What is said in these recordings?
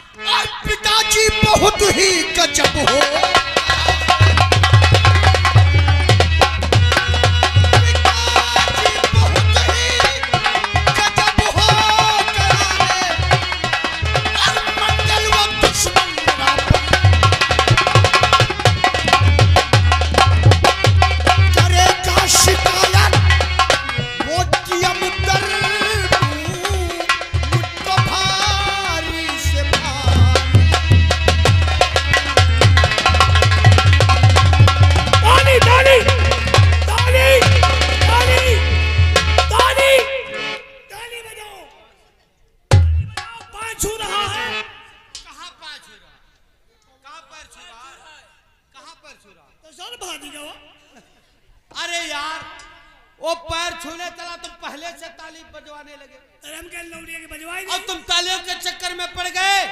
और पिताजी बहुत ही गजब हो। अरे यार वो पैर छूने चला तुम पहले से ताली बजवाने लगे। और तुम तालियों के चक्कर में पड़ गए।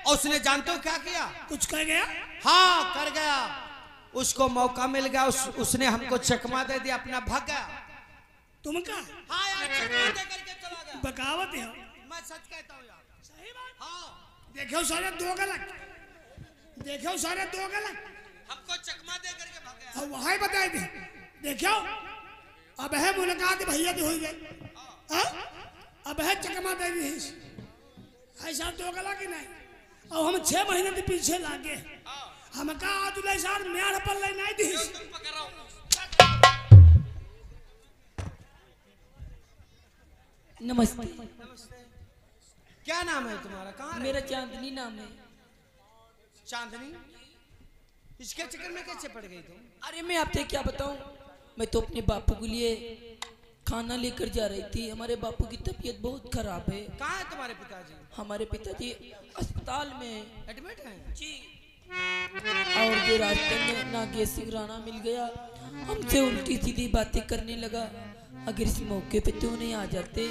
और उसने जानते हो क्या किया? कुछ कर गया? हाँ कर गया। उसको मौका मिल गया, उसने हमको चकमा दे दिया, अपना भाग गया। तुम का? हाँ यार चकमा दे करके चला गया। बगावत है। मैं सच कहता हूँ यार। सही बात। हाँ देखो सारे दो गलत, देखो सारे दो गलत। हमको चकमा दे करके भाग गया। और वहाँ बताए थे देखो अब है मुलाकात भैया की हो गई। अब है चकमा दे दी ऐसा दो गला की नहीं। और हम 6 महीने के पीछे लागे हम का आदुले सार म्याड़ पर ले नहीं दी। नमस्ते। क्या नाम है तुम्हारा? कहाँ? मेरा चांदनी नाम है। चांदनी? इसके चक्कर में कैसे पड़ गई तुम? अरे मैं आपसे क्या बताऊं, मैं तो अपने बापू के लिए खाना लेकर जा रही थी। हमारे बापू की तबीयत बहुत खराब है। कहाँ है तुम्हारे पिताजी? हमारे पिताजी अस्पताल में एडमिट हैं जी। और जो रास्ते में नागेश सिंह राणा मिल गया, हमसे उल्टी सीधी बातें करने लगा। अगर इस मौके पे तो नहीं आ जाते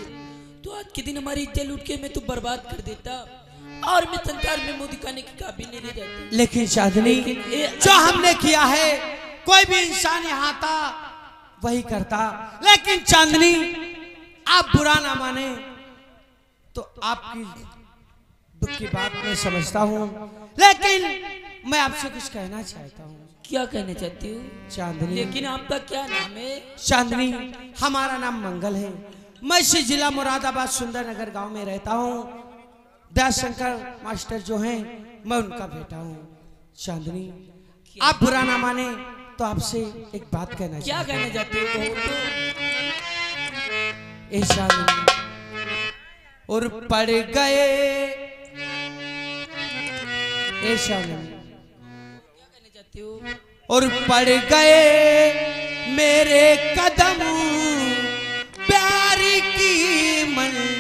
तो आज के दिन हमारी इज्जत लूट के मैं तो बर्बाद कर देता और मैं संसार में मुंह दिखाने की काबिल नहीं रह जाती। लेकिन चांदनी जो हमने किया है कोई भी इंसान यहाँ था वही करता। लेकिन चांदनी आप बुरा ना माने तो आपकी दुख की बात मैं समझता हूँ, लेकिन मैं आपसे कुछ कहना चाहता हूँ। क्या कहना चाहती हो चांदनी? लेकिन आपका क्या नाम है? चांदनी हमारा नाम मंगल है। मैं इसी जिला मुरादाबाद सुंदर नगर गांव में रहता हूँ। दयाशंकर मास्टर जो हैं मैं उनका बेटा हूँ। चांदनी आप बुरा ना माने तो आपसे एक बात कहना क्या कहना चाहते हो? ए चांदनी और पड़ गए ए चांदनी क्या कहना चाहते हो? और पड़ गए मेरे कदम प्यार की मंजिल है।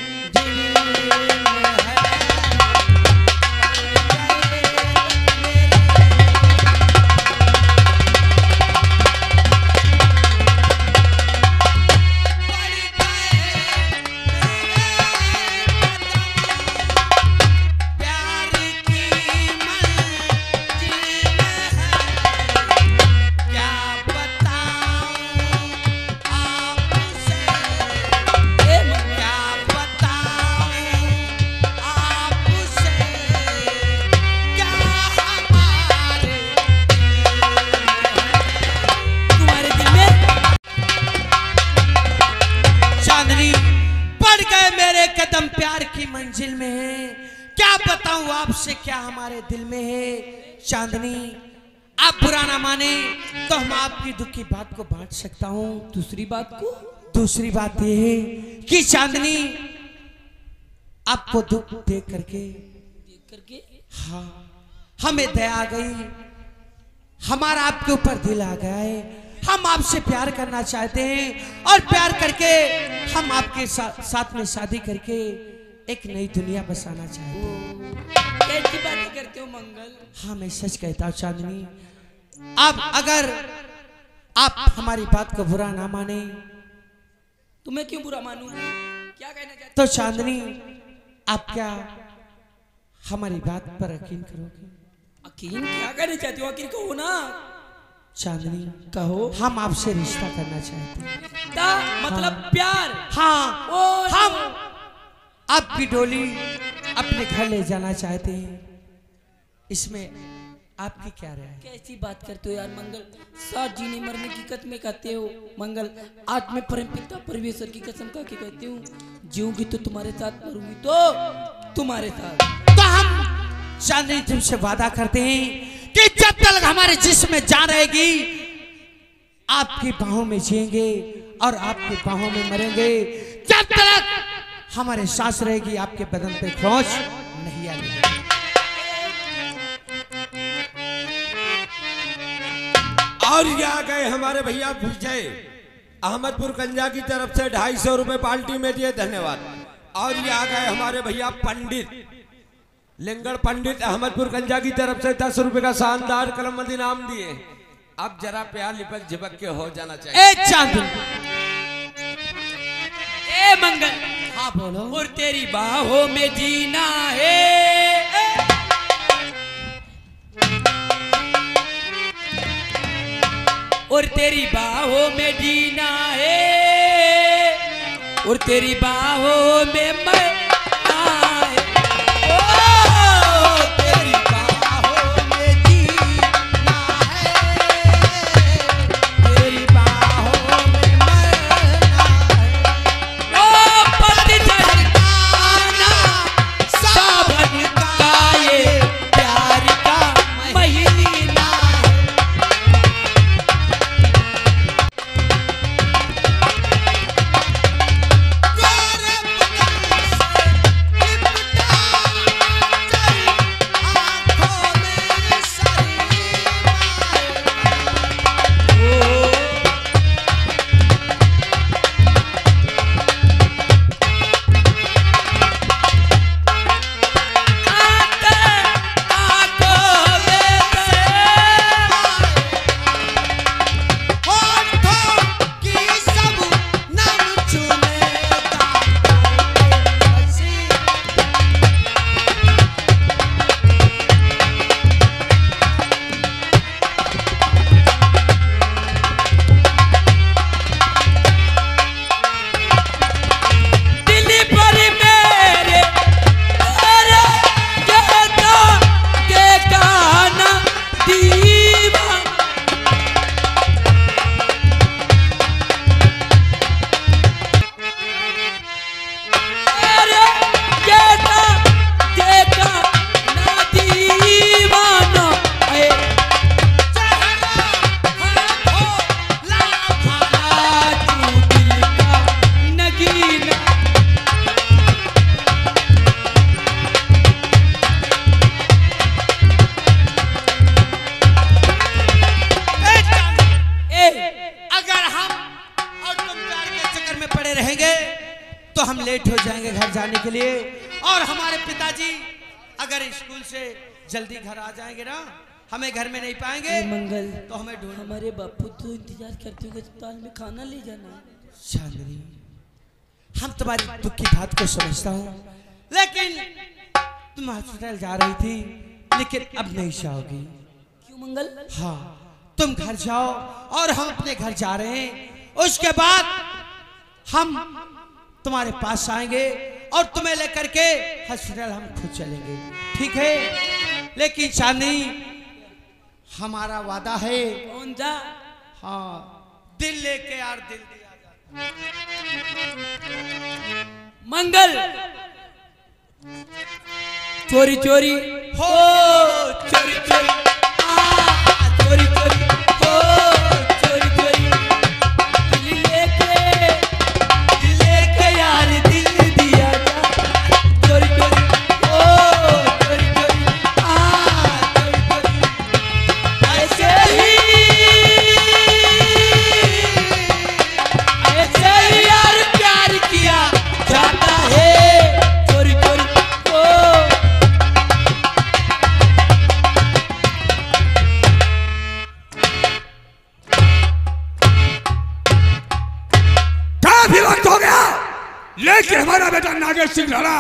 कदम प्यार की मंजिल में है, क्या बताऊं आपसे क्या हमारे दिल में है। चांदनी आप बुरा ना माने तो हम आपकी दुख की बात को बांट सकता हूँ। दूसरी बात को? दूसरी बात ये है कि चांदनी आपको दुख देख करके हाँ हमें दया आ गई, हमारा आपके ऊपर दिल आ गया है। हम आपसे प्यार करना चाहते हैं और प्यार करके हम आपके साथ में शादी करके एक नई दुनिया बसाना चाहते हैं। कैसी बातें करते हो मंगल? हाँ मैं सच कहता हूँ चांदनी। अब अगर आप हमारी बात को बुरा ना माने तो मैं क्यों बुरा मानूं? क्या कहना चाहते? तो चांदनी आप क्या हमारी बात पर यकीन करोगे? यकीन क्या कहना चाहती हो? आखिर कहो ना। चांदनी कहो। हम आपसे रिश्ता करना चाहते हैं। मतलब हाँ। प्यार? हाँ हम आपकी डोली अपने घर ले जाना चाहते हैं। इसमें आपकी क्या राय है? कैसी बात करते हो यार मंगल, साथ जीने मरने की कसम खाते हो मंगल। आज मैं परमपिता परमेश्वर की कसम खा के कहती हूँ, जीऊंगी तो तुम्हारे साथ, मरूंगी तो तुम्हारे साथ। तो हम चांदनी तुमसे वादा करते हैं कि जब तक हमारे जिस्म में जान रहेगी आपकी बाहों में जिएंगे और आपकी बाहों में मरेंगे। जब तक हमारे सांस रहेगी आपके बदन पे खरोंच नहीं आएगी। और ये आ गए हमारे भैया विजय अहमदपुर कंजा की तरफ से 250 रुपए पार्टी में दिए, धन्यवाद। और ये आ गए हमारे भैया पंडित लिंगड़ पंडित अहमदपुर कंजा की तरफ से 10 रुपए का शानदार कलमबंद इनाम दिए। अब जरा प्यार लिपक झिपक के हो जाना चाहिए। ए चांदनी, ए मंगल, हाँ बोलो। और तेरी बाहों में जीना है, और तेरी बाहों में जीना है, और तेरी बाहों में मरना है। ओ तेरी बाहों में जीना है, तेरी बाहों में मरना है। ओ पतझड़ आना सावन का ये प्यार का महीना है। तो हम लेट हो जाएंगे घर जाने के लिए। और हमारे पिताजी अगर स्कूल से जल्दी घर आ जाएंगे ना, हमें घर में नहीं पाएंगे मंगल, तो हमें ढूंढ। हमारे बापू तो इंतजार करते होंगे, अस्पताल में खाना ले जाना। चांदनी, हम तुम्हारी दुख की बात को समझता हूँ, लेकिन तुम हॉस्पिटल जा रही थी, लेकिन अब नहीं जाओगी। क्यों मंगल? हाँ, तुम घर जाओ और हम अपने घर जा रहे हैं। उसके बाद हम तुम्हारे पास आएंगे और तुम्हें लेकर के हॉस्पिटल हम खुद चलेंगे, ठीक है? लेकिन चांदनी, हमारा वादा है। कौन जा? हाँ, दिल लेके यार, दिल दिया जा। मंगल, चोरी चोरी हो, चोरी चोरी चोरी चोरी हो, चोरी चोरी दिल लेके यार दिल दिया जा। चोरी चोरी हो, चोरी चोरी चोरी चोरी ऐसे ही यार प्यार किया जाता है। चोरी चोरी हो, काफी वक्त हो गया, लेकिन हमारा बेटा नागेश सिंह राणा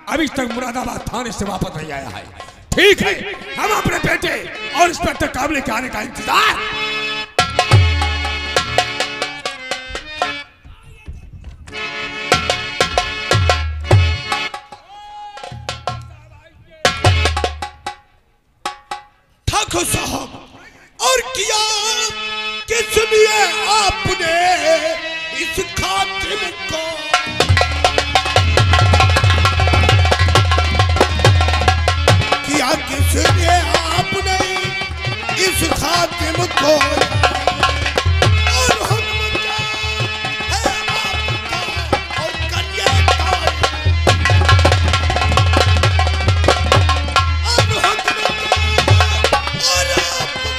अभी तक मुरादाबाद थाने से वापस नहीं आया है। ठीक है, हम अपने बेटे और इंस्पेक्टर काबले के आने का इंतजार। देखो साहब, और किया किस लिए आपने इस खातिम को, किया किस लिए आपने इस खातिम को, और हुक्म क्या है आपका और करिए काय, और हुक्म क्या और आपका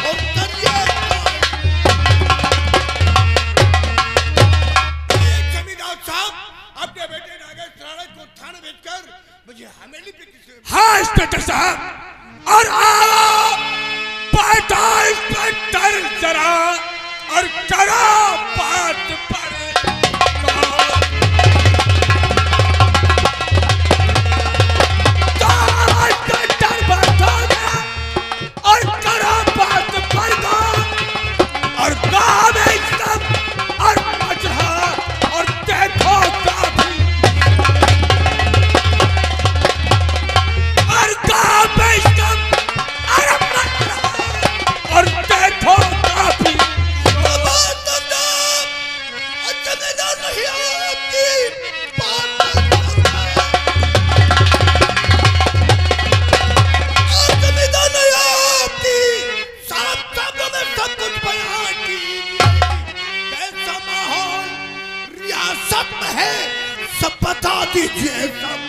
और करिए काय। जमींदार साहब, अपने बेटे नागेश राणा को थाने भेजकर मुझे हवेली पे किसी, हाँ इंस्पेक्टर साहब, और आओ बैठो इंस्पेक्टर जरा और करो बात पर इंस्पेक्टर बैठो और करो बात पर और गाँव में सब और मजहा और देखो काफी और गाँव में सब और देखो काफी जमींदार नहीं आपकी बात, जमींदार नहीं आपकी, साफ शब्दों में सब कुछ बयान कीजिए। कैसा माहौल रियासत में है सब बता दीजिए सब।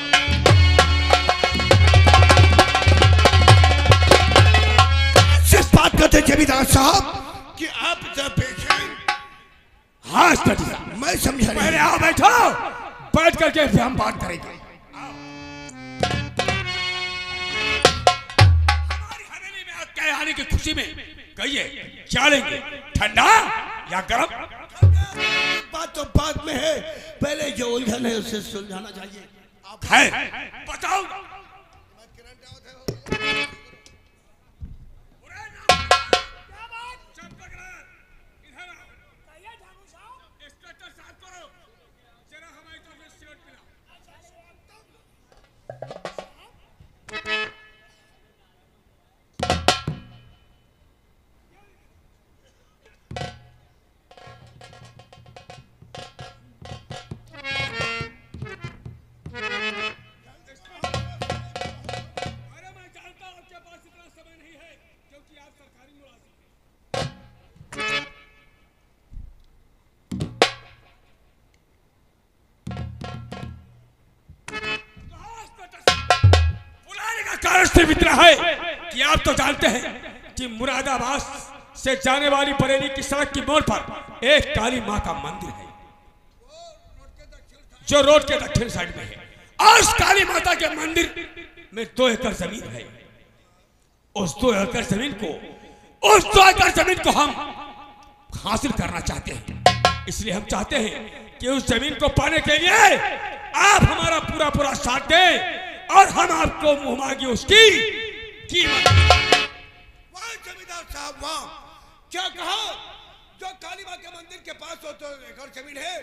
सिर्फ बात करते जमींदार साहब कि आप जब देखें, हाँ इंस्पेक्टर साहब, मैं समझा नहीं। पहले आओ बैठो, बैठ करके फिर हम बात करेंगे। हमारी हवेली में आपके आने की खुशी में कहिए क्या लेंगे, ठंडा या गर्म? बात तो बाद में है, पहले जो उलझन है उसे सुलझाना चाहिए। है बताओ। सिर्फ इतना है कि आप तो जानते हैं कि मुरादाबाद से जाने वाली बरेली की सड़क की मोड़ पर एक काली मां का मंदिर है जो रोड के दक्षिण साइड में है, और उस काली माता के मंदिर में 2 एकड़ जमीन है। उस 2 एकड़ जमीन को हम हासिल करना चाहते हैं, इसलिए हम चाहते हैं कि उस जमीन को पाने के लिए आप हमारा पूरा साथ दें और हम आपको मुंह मांगी उसकी कीमत। वाह जमींदार साहब वाह, क्या कहा, जो काली मां के मंदिर के पास हो तो एकड़ जमीन है,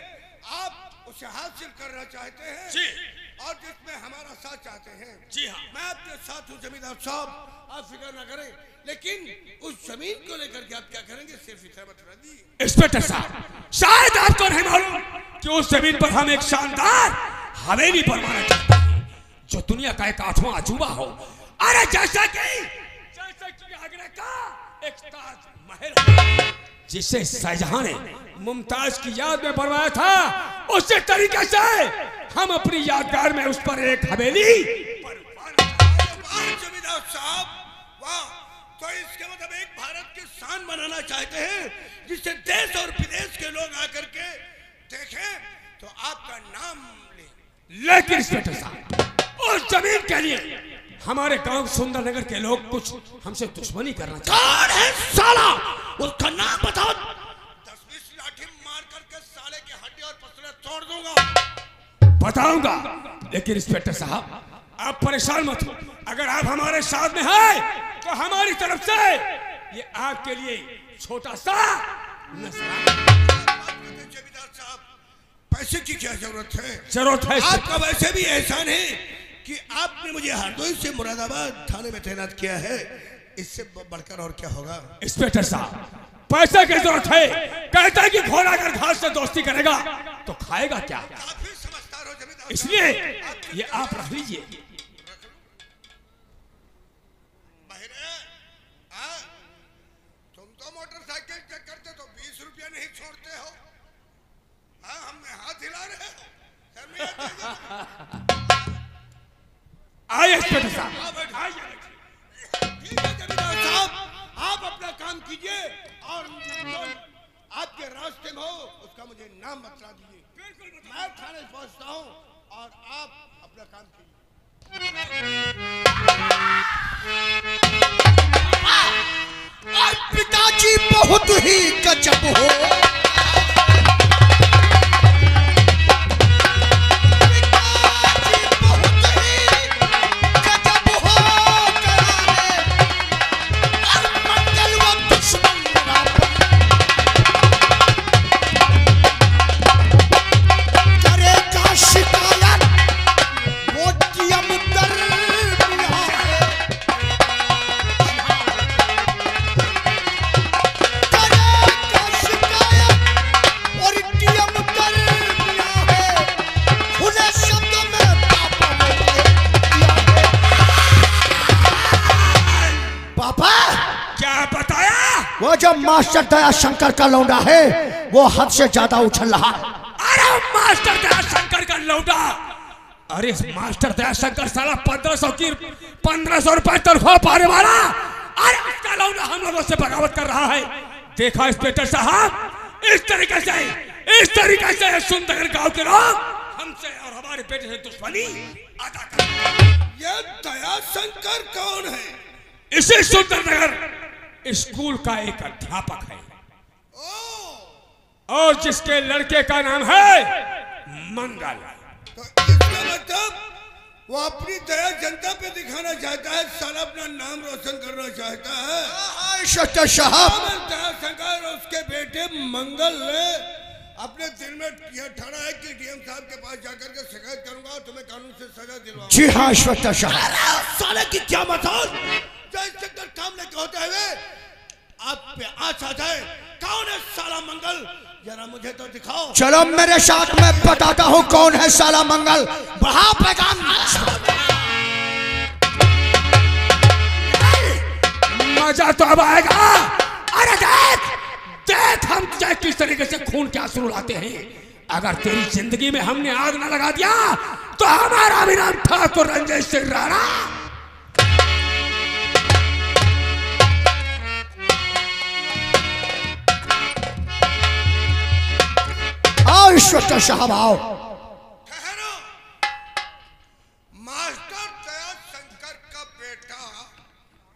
आप उसे हासिल करना चाहते हैं जी, और जिसमें हमारा साथ चाहते हैं। जी हाँ, मैं आपके साथ हूँ जमींदार साहब, आप फिक्र ना करें, लेकिन उस जमीन को लेकर के आप क्या करेंगे सिर्फ इतना बता दी। इंस्पेक्टर साहब, शायद आपको नहीं मालूम कि उस जमीन पर हम एक शानदार हवेली बनवाना चाहते हैं जो दुनिया का एक 8वां अजूबा हो। अरे जैसा कि आगरा का एक ताजमहल जिसे शाहजहां ने मुमताज की याद में बनवाया था, उसी तरीके से हम अपनी यादगार में उस पर एक हवेली बनवाना चाहते हैं। जमींदार साहब वाह, तो इसके मतलब एक भारत की शान बनाना चाहते हैं जिससे देश और विदेश के लोग आकर के देखें तो आपका नाम ले। लेकिन इंस्पेक्टर साहब, उस जमीन के लिए हमारे गांव सुंदरनगर के लोग कुछ हमसे दुश्मनी करना चाहते हैं। कौन है साला, उसका नाम बताओ। 10-20 लाठी मार करके साले की हड्डी और पसले तोड़ दूंगा। बताऊंगा, लेकिन इंस्पेक्टर साहब आप परेशान मत हो, अगर आप हमारे साथ में हैं तो हमारी तरफ से ये आपके लिए छोटा सा नजराना। जमींदार साहब, पैसे की क्या जरूरत है? जरूरत है आपका वैसे भी एहसान है कि आपने मुझे हरदोई से मुरादाबाद थाने में तैनात किया है, इससे बढ़कर और क्या होगा? इंस्पेक्टर साहब पैसे की जरूरत है। कहता है कि घोड़ा अगर घास से दोस्ती करेगा तो खाएगा क्या? काफी समझदार हो जमींदार। इसलिए ये आप रख लीजिए। तुम तो मोटरसाइकिल चक्कर से तो 20 रुपया नहीं छोड़ते हो। हाँ, हमें हाथ हिला रहे हो। आइए इंस्पेक्टर साहब, ठीक है जमींदार साहब, आप अपना काम कीजिए और जो आपके रास्ते में हो उसका मुझे नाम बतला दीजिए। मैं थाने पहुंचता हूं और आप अपना काम कीजिए। और पिताजी बहुत ही गजब हो। वो जो मास्टर दया शंकर का लौंडा है वो हद से ज्यादा उछल रहा। अरे मास्टर दया शंकर का लौंडा, अरे मास्टर दया शंकर साला 1500 रुपए तनख्वाह पाने वाला, अरे उसका लौंडा हम लोगों से बगावत कर रहा है। देखा इंस्पेक्टर साहब, इस तरीके से सुंदर गांव के लोग हमसे और हमारे बेटे से दुश्मनी अदा कर। ये दया शंकर कौन है? इसी सुंदरनगर स्कूल का एक अध्यापक है और जिसके लड़के का नाम है मंगल। तो इसका मतलब वो अपनी दया जनता पे दिखाना चाहता है, साला अपना नाम रोशन करना चाहता है। इंस्पेक्टर साहब, दया शंकर और उसके बेटे मंगल ने अपने दिल में यह ठाना है कि डीएम साहब के पास जाकर के शिकायत करूंगा और तुम्हें कानून से सजा दिलवाऊंगा। जी हाँ इंस्पेक्टर साहब। साले की क्या मजाल, इंस्पेक्टर काम लेके होते हुए आप पे आँच आ जाए। कौन है साला मंगल, जरा मुझे तो दिखाओ। चलो मेरे साथ, मैं बताता हूँ कौन है साला मंगल। बढ़ा पैगाम। मजा तो अब आएगा। अरे देख हम तुझे किस तरीके से खून के आंसू रुलाते हैं। अगर तेरी जिंदगी में हमने आग न लगा दिया तो हमारा भी नाम ठाकुर रंजीत सिंह राणा। आओ इंस्पेक्टर साहब आओ। ठहरो, मास्टर दया शंकर का बेटा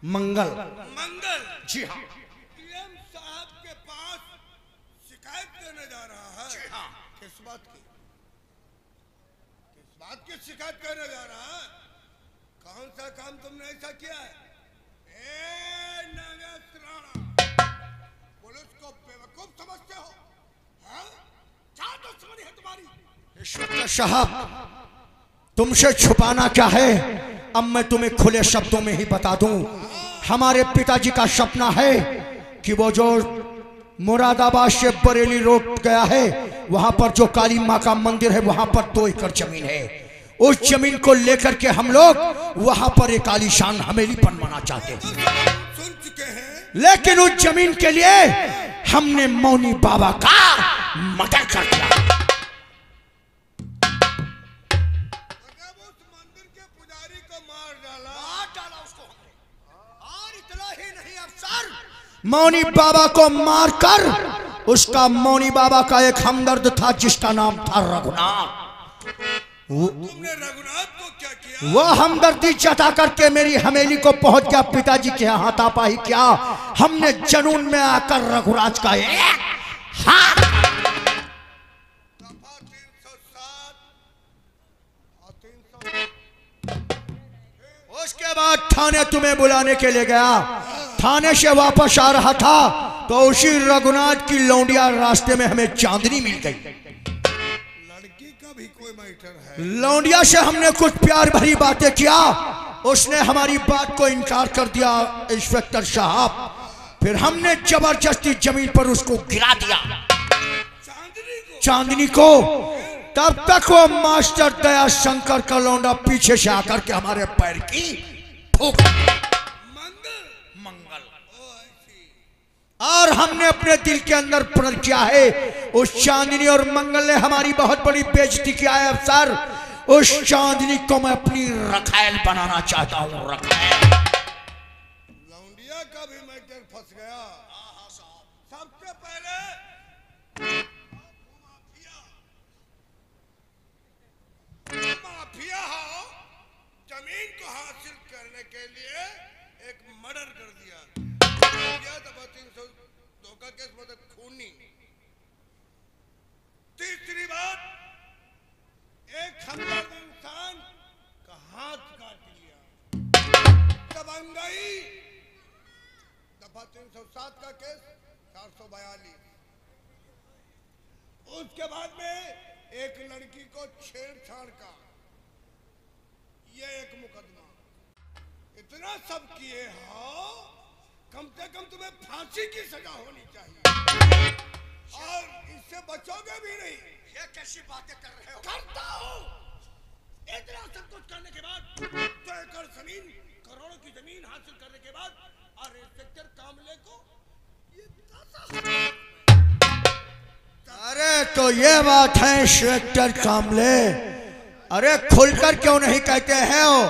मंगल। मंगल, जी हाँ। डीएम साहब के पास शिकायत करने जा रहा है। जी हाँ। किस बात की शिकायत करने जा रहा है? कौन सा काम तुमने ऐसा किया है? नागेश राणा, पुलिस को बेवकूफ समझते हो? हाँ? क्या दुश्मनी है तुम्हारी? इंस्पेक्टर साहब, तुमसे छुपाना क्या है, अब मैं तुम्हें खुले शब्दों में ही बता दूं। हमारे पिताजी का सपना है कि वो जो मुरादाबाद से बरेली रोड गया है वहां पर जो काली माँ का मंदिर है वहां पर 2 एकड़ जमीन है। उस जमीन को लेकर के हम लोग वहां पर एक आलीशान हवेली बनवाना चाहते हैं। सुन चुके हैं, लेकिन उस जमीन के लिए हमने मौनी बाबा का मर्डर कर दिया। उस मंदिर के पुजारी को मार डाला उसको। और इतना ही नहीं अफसर, मौनी बाबा को मारकर उसका मौनी बाबा का एक हमदर्द था जिसका नाम था रघुनाथ। तुमने रघुनाथ को क्या किया? वह हमदर्दी जता करके मेरी हवेली को पहुंच गया पिताजी के हाथापाई किया। हमने जुनून में आकर रघुराज का एक हाथ। दफा 307 और 300। उसके बाद थाने तुम्हें बुलाने के लिए गया। थाने से वापस आ रहा था तो उसी रघुनाथ की लौंडिया रास्ते में हमें चांदनी मिल गई। लड़की का भी कोई मैटर है? लौंडिया से हमने कुछ प्यार भरी बातें किया उसने हमारी बात को इनकार कर दिया इंस्पेक्टर साहब। फिर हमने जबरदस्ती जमीन पर उसको गिरा दिया, चांदनी को। तब तक वो मास्टर दया शंकर का लौंडा पीछे से आकर के हमारे पैर की ठोक मंगल। और हमने अपने दिल के अंदर प्रण किया है, उस चांदनी और मंगल ने हमारी बहुत बड़ी बेइज्जती किया है अफसर। उस चांदनी को मैं अपनी रखैल बनाना चाहता हूँ, रखैल। लौंडिया का भी मैटर फंस गया। सबसे पहले माफिया हो, जमीन को हासिल करने के लिए एक मर्डर कर दिया। दफा 302 का केस मतलब खूनी। तीसरी बात, एक हमदर्द इंसान का हाथ काट लिया। दबंगई दफा 307 का केस 442। उसके बाद में एक लड़की को छेड़छाड़ का ये एक मुकदमा। इतना सब किए हो, कम से कम तुम्हें फांसी की सजा होनी चाहिए, और इससे बचोगे भी नहीं। ये कैसी बातें कर रहे हो? करता हूँ। इतना सब कुछ करने के बाद, 2 एकड़ जमीन, करोड़ों की जमीन हासिल करने के बाद, और इंस्पेक्टर कामले को ये अरे तो ये बात है इंस्पेक्टर कामले, अरे खुलकर क्यों नहीं कहते हैं हो?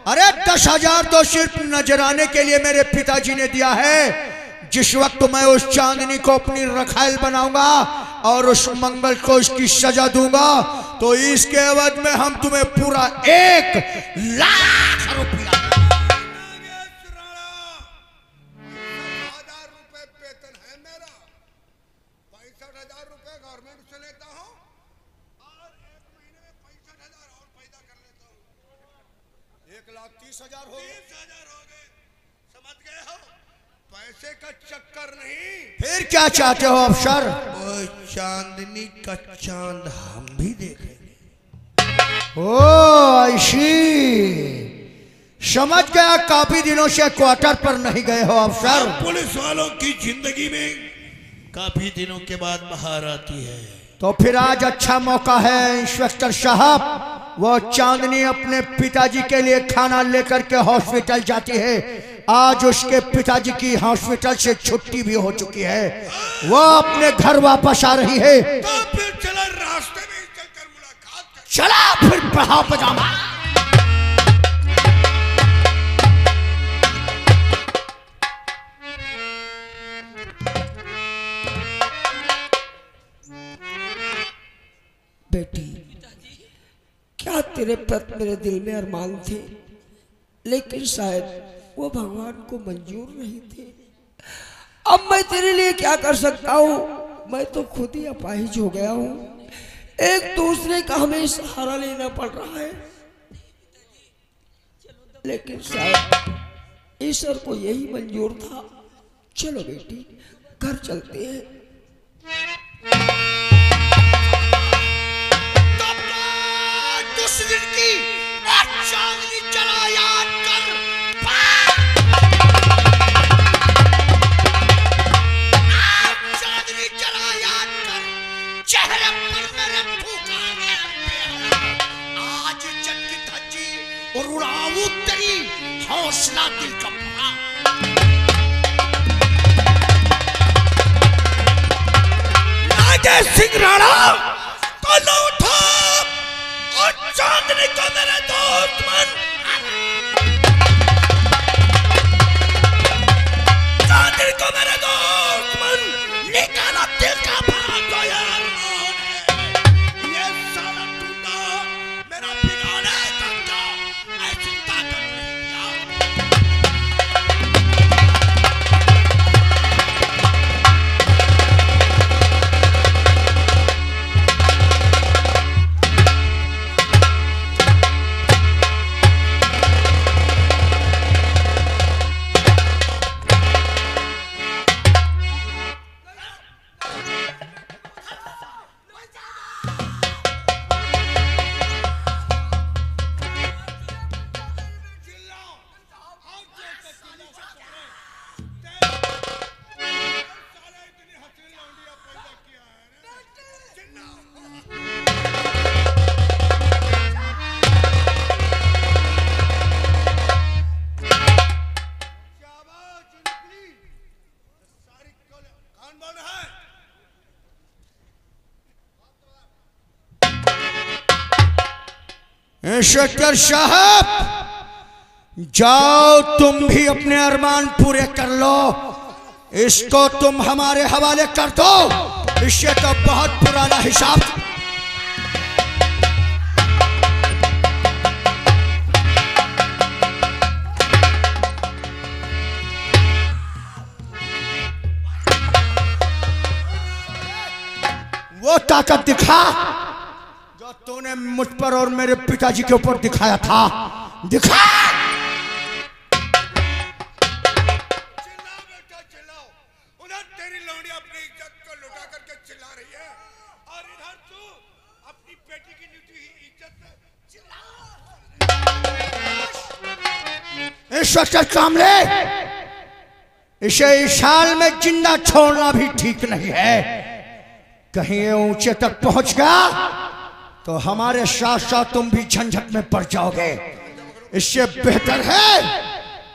अरे 10,000 तो सिर्फ नजराने के लिए मेरे पिताजी ने दिया है। जिस वक्त मैं उस चांदनी को अपनी रखैल बनाऊंगा और उस मंगल को इसकी सजा दूंगा, तो इसके एवज में हम तुम्हें पूरा 1,00,000 रुपया। 10,000 रुपए वेतन है मेरा, 65,000 रुपए गवर्नमेंट से लेता हूँ, और 1 महीने में 65,000 और पैदा कर लेता हूँ। 1,30,000 हो गए। 30,000 हो गए, समझ गए हो? पैसे का चक्कर नहीं। फिर क्या चाहते हो अफसर? वो चांदनी का चांद हम भी देखेंगे। ओ ऐसी, समझ गया। काफी दिनों से क्वार्टर पर नहीं गए हो अफसर। पुलिस वालों की जिंदगी में काफी दिनों के बाद बाहर आती है। तो फिर आज अच्छा मौका है इंस्पेक्टर साहब। वो चांदनी अपने पिताजी के लिए खाना लेकर के हॉस्पिटल जाती है। आज उसके पिताजी की हॉस्पिटल से छुट्टी भी हो चुकी है, वो अपने घर वापस आ रही है। तो फिर चला रास्ते में चलकर मुलाकात कर। चला फिर पढ़ाओ पजामा। बेटी, क्या तेरे प्रति मेरे दिल में अरमान थे, लेकिन शायद वो भगवान को मंजूर नहीं थे। अब मैं तेरे लिए क्या कर सकता हूँ? मैं तो खुद ही अपाहिज हो गया हूँ। एक दूसरे का हमें सहारा लेना पड़ रहा है, लेकिन शायद ईश्वर को यही मंजूर था। चलो बेटी, घर चलते हैं। दिन की चांदनी चला याद कर, चांदनी चला याद कर, चेहरे पर मेरे फूका आज जग की धज्जी और उड़ाऊ तेरी हौसला दिल का भरा। नागे सिंह राणा तो लौटा और चांदनी को मेरे दोस्त मन, चांदनी को मेरे दोस्त मन निकाला दिल का भाग को यार। ये साला टूटा मेरा बिगाड़े धंधा, ऐसी ताकत नहीं दिया। इंस्पेक्टर साहब, जाओ तुम भी अपने अरमान पूरे कर लो, इसको तुम हमारे हवाले कर दो, इससे तो बहुत पुराना हिसाब। वो ताकत दिखा जो तूने मुझ पर और मेरे पिताजी के ऊपर दिखाया था, दिखा। इंस्पेक्टर कामले, इसे इस हाल में जिंदा छोड़ना भी ठीक नहीं है। कहीं ये ऊंचे तक पहुंच गया तो हमारे साथ साथ तुम भी झंझट में पड़ जाओगे। इससे बेहतर है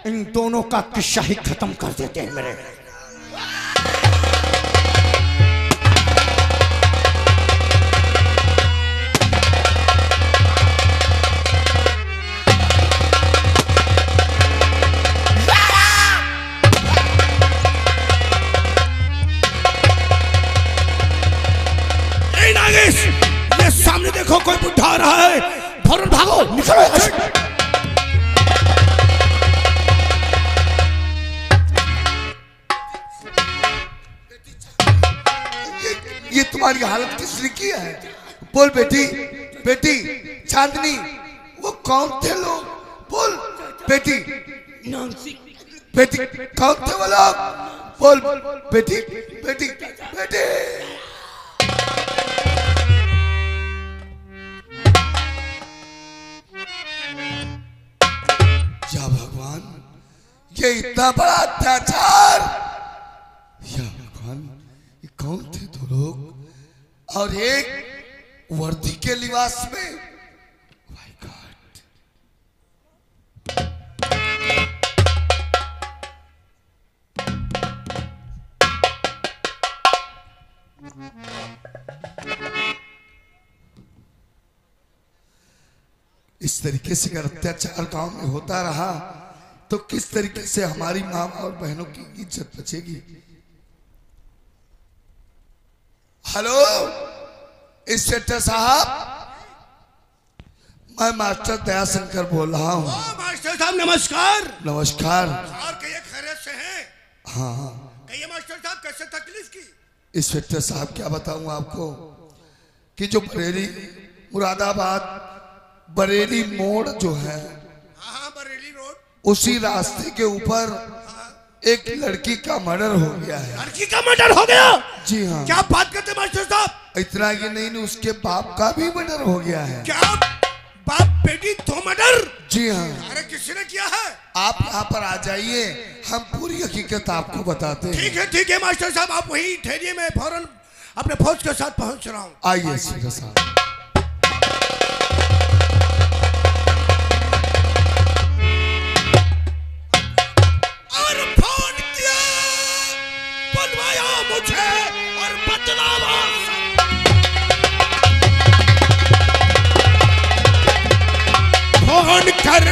इन दोनों का किस्सा ही खत्म कर देते हैं मेरे। ये सामने देखो, कोई बुढ़ा आ रहा है, फौरन भागो, निकलो यहाँ से। ये तुम्हारी हालत किसने की है? बोल बेटी, बेटी चांदनी, वो कौन थे लोग? बोल बेटी, बेटी कौन थे वो लोग? बोल बेटी, बेटी, बेटी। या भगवान, ये इतना बड़ा अत्याचार! या भगवान, ये कौन थे दो लोग और एक वर्दी के लिबास में? My God! इस तरीके से अगर अत्याचार गांव में होता रहा तो किस तरीके से हमारी मां और बहनों की इज्जत बचेगी? हेलो इंस्पेक्टर साहब, मैं मास्टर दयाशंकर बोल रहा हूँ। मास्टर साहब नमस्कार। नमस्कार। और कहिए खैरियत से हैं? हाँ कहिए मास्टर साहब, कैसे तकलीफ की? इंस्पेक्टर साहब क्या बताऊं आपको कि जो बरेली मुरादाबाद बरेली मोड़ जो है, हाँ बरेली रोड, उसी रास्ते के ऊपर एक लड़की का मर्डर हो गया है। लड़की का मर्डर हो गया? जी हाँ। क्या बात करते मास्टर साहब? इतना ही नहीं, उसके बाप का भी मर्डर हो गया है। क्या बाप बेटी दो मर्डर? जी हाँ। अरे किसी ने किया है? आप यहाँ पर आ जाइए, हम पूरी हकीकत आपको बताते हैं। ठीक है मास्टर साहब, आप वही ठहरिए, मैं फौरन अपने फौज के साथ पहुंच रहा हूँ। आइए इंस्पेक्टर साहब। फोन कर